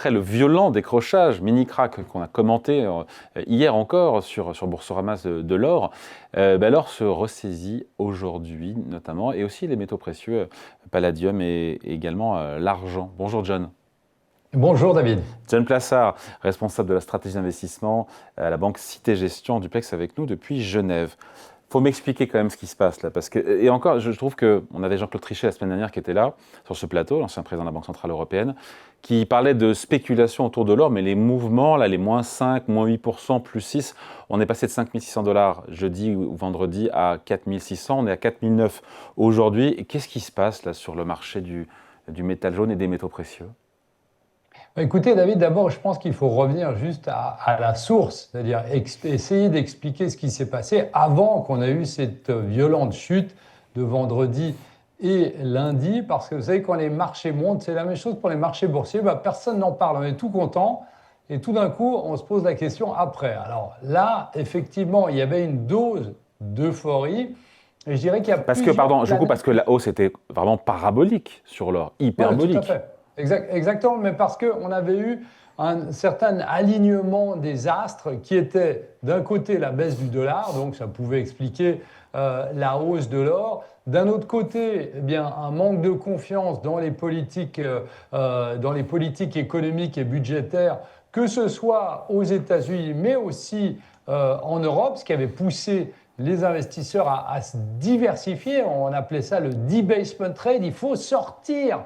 après le violent décrochage, mini-crack qu'on a commenté hier encore sur Boursorama de l'or, l'or se ressaisit aujourd'hui notamment, et aussi les métaux précieux, palladium et également l'argent. Bonjour John. Bonjour David. John Plassard, responsable de la stratégie d'investissement à la banque Cité Gestion Duplex avec nous depuis Genève. Il faut m'expliquer quand même ce qui se passe là, parce que, et encore, je trouve qu'on avait Jean-Claude Trichet la semaine dernière qui était là, sur ce plateau, l'ancien président de la Banque Centrale Européenne, qui parlait de spéculation autour de l'or, mais les mouvements, là, les moins 5, moins 8%, plus 6, on est passé de 5 600 $ jeudi ou vendredi à 4 600, on est à 4 900 aujourd'hui. Et qu'est-ce qui se passe là sur le marché du métal jaune et des métaux précieux ? Écoutez David, d'abord je pense qu'il faut revenir juste à la source, c'est-à-dire essayer d'expliquer ce qui s'est passé avant qu'on ait eu cette violente chute de vendredi et lundi, parce que vous savez quand les marchés montent, c'est la même chose pour les marchés boursiers, personne n'en parle, on est tout content et tout d'un coup on se pose la question après. Alors là, effectivement, il y avait une dose d'euphorie. Et je dirais qu'il y a parce que la hausse était vraiment parabolique sur l'or, hyperbolique. Ouais, tout à fait. Exactement, mais parce qu'on avait eu un certain alignement des astres qui était d'un côté la baisse du dollar, donc ça pouvait expliquer la hausse de l'or. D'un autre côté, un manque de confiance dans les politiques économiques et budgétaires, que ce soit aux États-Unis, mais aussi en Europe, ce qui avait poussé les investisseurs à se diversifier. On appelait ça le debasement trade. Il faut sortir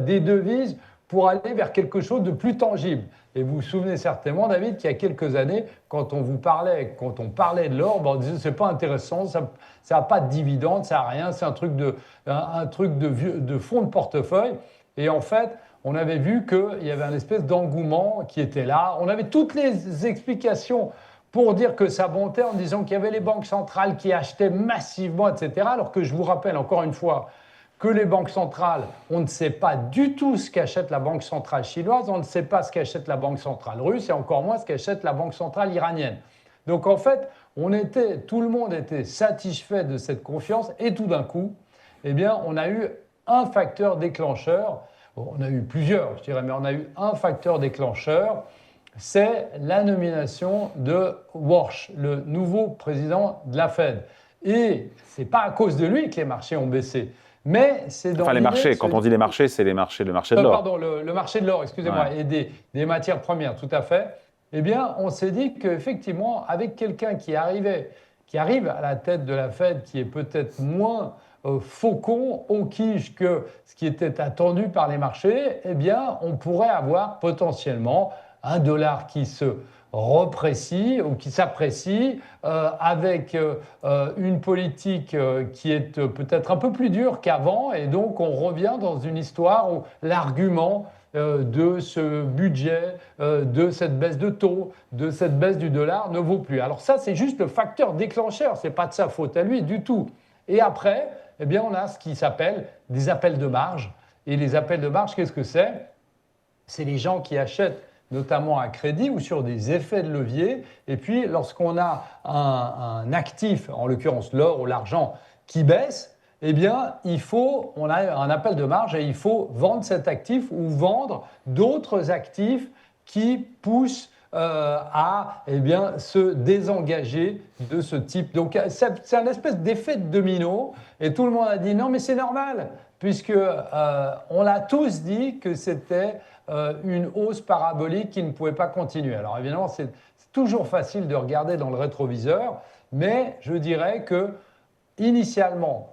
des devises pour aller vers quelque chose de plus tangible. Et vous vous souvenez certainement, David, qu'il y a quelques années, quand on parlait de l'or, on disait c'est pas intéressant, ça n'a pas de dividende, ça n'a rien, c'est un truc de fonds de portefeuille. Et en fait, on avait vu qu'il y avait un espèce d'engouement qui était là. On avait toutes les explications pour dire que ça montait en disant qu'il y avait les banques centrales qui achetaient massivement, etc. Alors que je vous rappelle encore une fois que les banques centrales, on ne sait pas du tout ce qu'achète la banque centrale chinoise, on ne sait pas ce qu'achète la banque centrale russe et encore moins ce qu'achète la banque centrale iranienne. Donc en fait, tout le monde était satisfait de cette confiance et tout d'un coup, on a eu un facteur déclencheur. Bon, on a eu plusieurs, je dirais, mais on a eu un facteur déclencheur. C'est la nomination de Warsh, le nouveau président de la Fed. Et ce n'est pas à cause de lui que les marchés ont baissé. Mais c'est dans les marchés, quand on dit les marchés, c'est le marché de l'or. Pardon, le marché de l'or, excusez-moi, ouais. Et des matières premières, tout à fait. On s'est dit qu'effectivement, avec quelqu'un qui arrive à la tête de la Fed, qui est peut-être moins faucon, hawkish que ce qui était attendu par les marchés, on pourrait avoir potentiellement un dollar qui se reprécie ou qui s'apprécie avec une politique qui est peut-être un peu plus dure qu'avant et donc on revient dans une histoire où l'argument de ce budget, de cette baisse de taux, de cette baisse du dollar ne vaut plus. Alors ça c'est juste le facteur déclencheur, c'est pas de sa faute à lui du tout. Et après, on a ce qui s'appelle des appels de marge. Et les appels de marge, qu'est-ce que c'est ? C'est les gens qui achètent notamment à crédit ou sur des effets de levier. Et puis, lorsqu'on a un actif, en l'occurrence l'or ou l'argent, qui baisse, on a un appel de marge et il faut vendre cet actif ou vendre d'autres actifs qui poussent à se désengager de ce type. Donc, c'est un espèce d'effet de domino et tout le monde a dit non, mais c'est normal, puisque on l'a tous dit que c'était une hausse parabolique qui ne pouvait pas continuer. Alors évidemment, c'est toujours facile de regarder dans le rétroviseur, mais je dirais que initialement,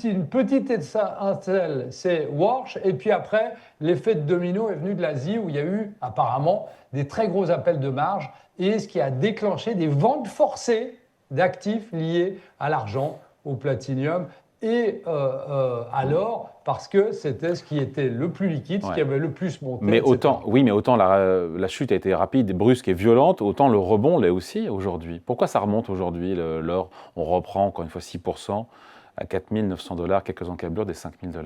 une petite étincelle, c'est Warsh, et puis après, l'effet de domino est venu de l'Asie où il y a eu apparemment des très gros appels de marge et ce qui a déclenché des ventes forcées d'actifs liés à l'argent, au platinium et à l'or, parce que c'était ce qui était le plus liquide, ce qui avait le plus monté. Mais autant la chute a été rapide, brusque et violente, autant le rebond l'est aussi aujourd'hui. Pourquoi ça remonte aujourd'hui, l'or ? On reprend encore une fois 6% à 4 900 $, quelques encablures des 5 000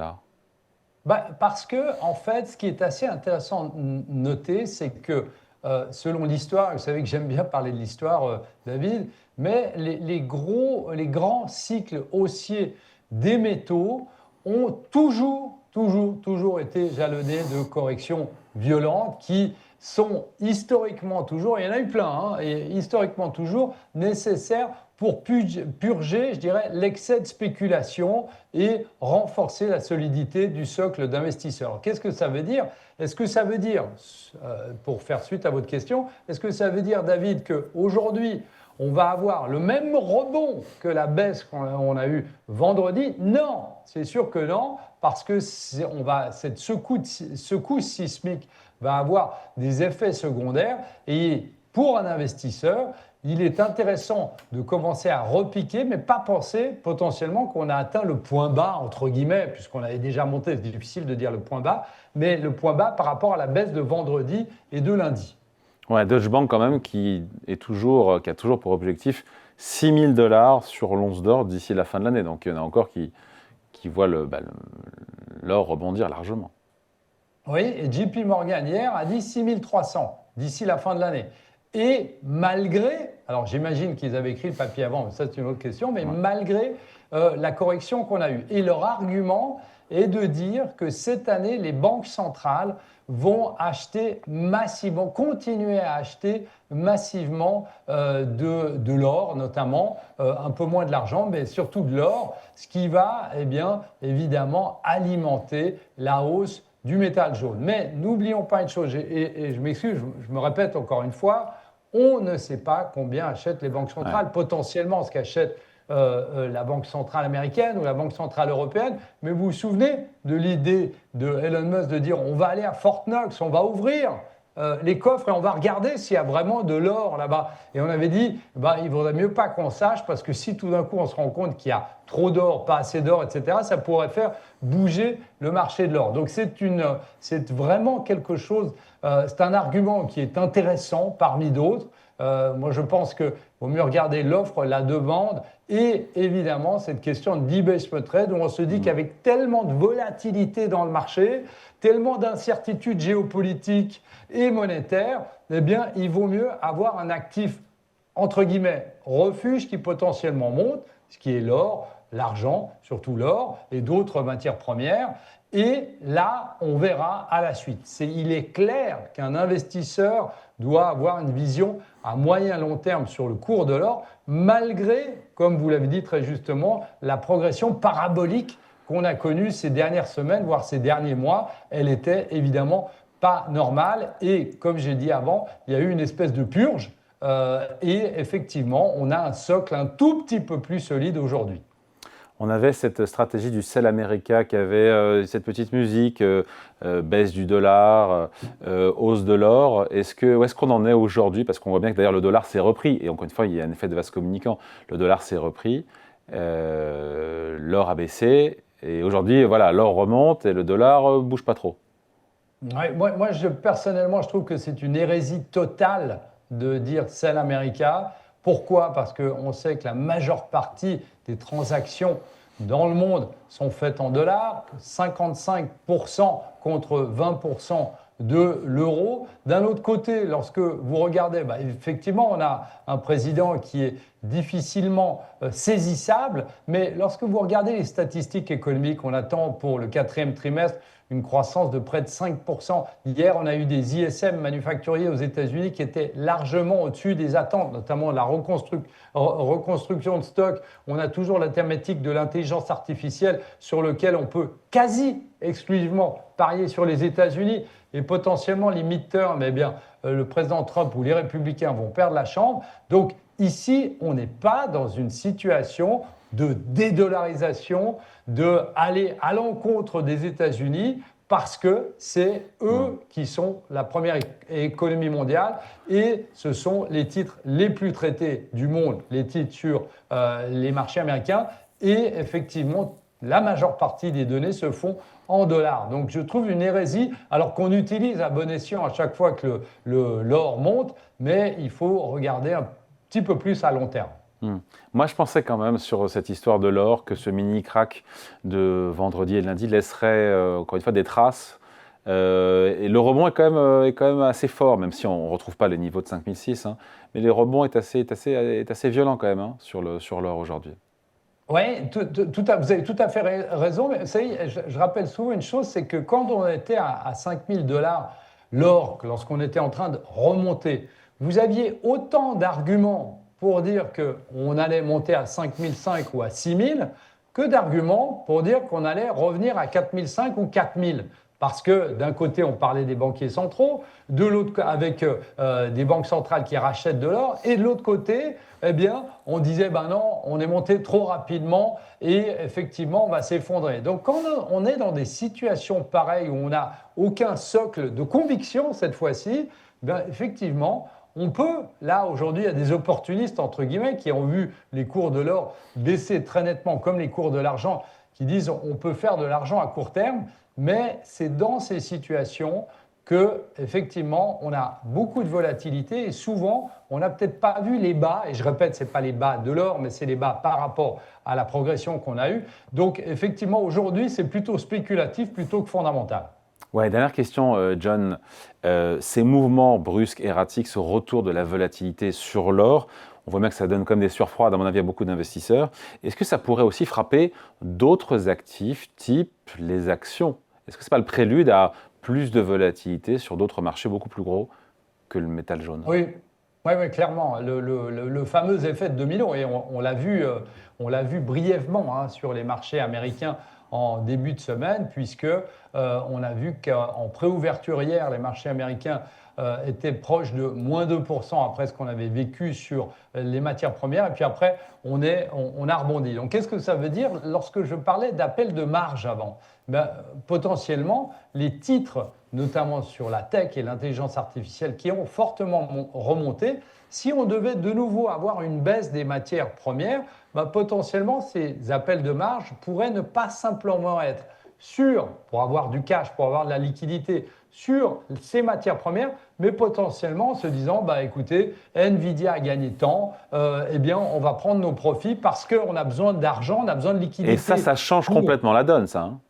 $. Parce que, en fait, ce qui est assez intéressant de noter, c'est que selon l'histoire, vous savez que j'aime bien parler de l'histoire, David, mais les grands cycles haussiers des métaux ont toujours toujours été jalonné de corrections violentes qui sont historiquement toujours, il y en a eu plein, hein, et historiquement toujours nécessaires pour purger, je dirais, l'excès de spéculation et renforcer la solidité du socle d'investisseurs. Qu'est-ce que ça veut dire? Est-ce que ça veut dire, pour faire suite à votre question, est-ce que ça veut dire, David, qu'aujourd'hui, on va avoir le même rebond que la baisse qu'on a eue vendredi? Non, c'est sûr que non, parce que cette secousse sismique va avoir des effets secondaires et pour un investisseur, il est intéressant de commencer à repiquer, mais pas penser potentiellement qu'on a atteint le point bas, entre guillemets, puisqu'on avait déjà monté, c'est difficile de dire le point bas, mais le point bas par rapport à la baisse de vendredi et de lundi. Ouais, Deutsche Bank quand même qui a toujours pour objectif 6 000 $ sur l'once d'or d'ici la fin de l'année. Donc il y en a encore qui voient l'or rebondir largement. Oui, et JP Morgan hier a dit 6 300 d'ici la fin de l'année. Et malgré, alors j'imagine qu'ils avaient écrit le papier avant, mais ça c'est une autre question, mais malgré la correction qu'on a eue. Et leur argument est de dire que cette année, les banques centrales vont acheter massivement, continuer à acheter massivement de l'or, notamment, un peu moins de l'argent, mais surtout de l'or, ce qui va, eh bien, évidemment, alimenter la hausse du métal jaune. Mais n'oublions pas une chose, et je m'excuse, je me répète encore une fois, on ne sait pas combien achètent les banques centrales, potentiellement ce qu'achète la Banque centrale américaine ou la Banque centrale européenne. Mais vous vous souvenez de l'idée de Elon Musk de dire on va aller à Fort Knox, on va ouvrir les coffres et on va regarder s'il y a vraiment de l'or là-bas. Et on avait dit, il vaudrait mieux pas qu'on sache parce que si tout d'un coup on se rend compte qu'il y a trop d'or, pas assez d'or, etc., ça pourrait faire bouger le marché de l'or. Donc c'est vraiment quelque chose, c'est un argument qui est intéressant parmi d'autres. Moi je pense qu'il vaut mieux regarder l'offre, la demande et évidemment cette question de debasement trade où on se dit qu'avec tellement de volatilité dans le marché, tellement d'incertitudes géopolitiques et monétaires, eh bien, il vaut mieux avoir un actif, entre guillemets, refuge qui potentiellement monte, ce qui est l'or, l'argent, surtout l'or, et d'autres matières premières. Et là, on verra à la suite. Il est clair qu'un investisseur doit avoir une vision à moyen long terme sur le cours de l'or, malgré, comme vous l'avez dit très justement, la progression parabolique qu'on a connue ces dernières semaines, voire ces derniers mois. Elle était évidemment pas normale et, comme j'ai dit avant, il y a eu une espèce de purge et effectivement, on a un socle un tout petit peu plus solide aujourd'hui. On avait cette stratégie du Sell America qui avait cette petite musique, baisse du dollar, hausse de l'or. Où est-ce qu'on en est aujourd'hui? Parce qu'on voit bien que d'ailleurs le dollar s'est repris. Et encore une fois, il y a un effet de vase communicant. Le dollar s'est repris, l'or a baissé. Et aujourd'hui, voilà, l'or remonte et le dollar bouge pas trop. Ouais, moi, personnellement, je trouve que c'est une hérésie totale de dire Sell America. Pourquoi? Parce qu'on sait que la majeure partie des transactions dans le monde sont faites en dollars, 55% contre 20% de l'euro. D'un autre côté, lorsque vous regardez, effectivement, on a un président qui est difficilement saisissable, mais lorsque vous regardez les statistiques économiques, on attend pour le 4e trimestre une croissance de près de 5%. Hier, on a eu des ISM manufacturiers aux États-Unis qui étaient largement au-dessus des attentes, notamment la reconstruction de stock. On a toujours la thématique de l'intelligence artificielle sur lequel on peut quasi exclusivement parier sur les États-Unis et potentiellement les midterms, le président Trump ou les républicains vont perdre la chambre. Donc ici, on n'est pas dans une situation de dédollarisation, d'aller à l'encontre des États-Unis parce que c'est eux qui sont la première économie mondiale et ce sont les titres les plus traités du monde, les titres sur les marchés américains et effectivement, la majeure partie des données se font en dollars. Donc je trouve une hérésie, alors qu'on utilise à bon escient à chaque fois que l'or monte, mais il faut regarder un petit peu plus à long terme. Moi, je pensais quand même sur cette histoire de l'or que ce mini-crack de vendredi et lundi laisserait encore une fois des traces. Et le rebond est quand même assez fort, même si on ne retrouve pas les niveaux de 5006. Mais le rebond est assez violent quand même sur l'or aujourd'hui. Oui, vous avez tout à fait raison. Mais vous savez, je rappelle souvent une chose, c'est que quand on était à 5 000 dollars l'or, lorsqu'on était en train de remonter, vous aviez autant d'arguments pour dire qu'on allait monter à 5 500 ou à 6 000 que d'arguments pour dire qu'on allait revenir à 4 500 ou 4 000. Parce que d'un côté, on parlait des banquiers centraux, de l'autre, avec des banques centrales qui rachètent de l'or, et de l'autre côté, eh bien, on disait, ben non, on est monté trop rapidement et effectivement, on va s'effondrer. Donc, quand on est dans des situations pareilles où on n'a aucun socle de conviction cette fois-ci, ben, effectivement, on peut, là aujourd'hui, il y a des opportunistes, entre guillemets, qui ont vu les cours de l'or baisser très nettement, comme les cours de l'argent, qui disent on peut faire de l'argent à court terme, mais c'est dans ces situations que, effectivement, on a beaucoup de volatilité et souvent, on n'a peut-être pas vu les bas, et je répète, ce n'est pas les bas de l'or, mais c'est les bas par rapport à la progression qu'on a eue. Donc, effectivement, aujourd'hui, c'est plutôt spéculatif plutôt que fondamental. Ouais, dernière question, John. Ces mouvements brusques, erratiques, ce retour de la volatilité sur l'or, on voit bien que ça donne comme des sueurs froides, à mon avis, à beaucoup d'investisseurs. Est-ce que ça pourrait aussi frapper d'autres actifs, type les actions? Est-ce que ce n'est pas le prélude à plus de volatilité sur d'autres marchés beaucoup plus gros que le métal jaune? Oui, oui, oui, clairement. Le fameux effet de domino, et on l'a vu brièvement hein, sur les marchés américains en début de semaine, puisque on a vu qu'en préouverture hier, les marchés américains étaient proches de moins 2% après ce qu'on avait vécu sur les matières premières. Et puis après, on a rebondi. Donc, qu'est-ce que ça veut dire lorsque je parlais d'appel de marge avant? Ben, potentiellement, les titres, notamment sur la tech et l'intelligence artificielle, qui ont fortement remonté, si on devait de nouveau avoir une baisse des matières premières, ben, potentiellement, ces appels de marge pourraient ne pas simplement être pour avoir du cash, pour avoir de la liquidité sur ces matières premières, mais potentiellement en se disant, bah, écoutez, Nvidia a gagné tant, eh bien, on va prendre nos profits parce qu'on a besoin d'argent, on a besoin de liquidité. Et ça change complètement la donne, ça. Hein.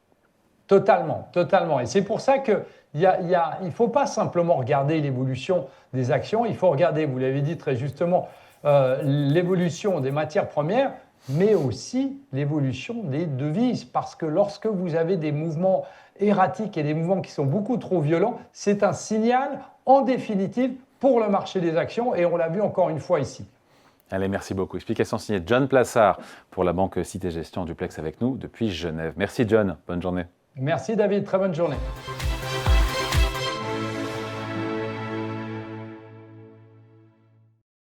Totalement, totalement. Et c'est pour ça qu'il ne faut pas simplement regarder l'évolution des actions, il faut regarder, vous l'avez dit très justement, l'évolution des matières premières, mais aussi l'évolution des devises. Parce que lorsque vous avez des mouvements erratiques et des mouvements qui sont beaucoup trop violents, c'est un signal, en définitive, pour le marché des actions. Et on l'a vu encore une fois ici. Allez, merci beaucoup. Explication signée John Plassard pour la banque Cité Gestion Duplex avec nous depuis Genève. Merci John, bonne journée. Merci David, très bonne journée.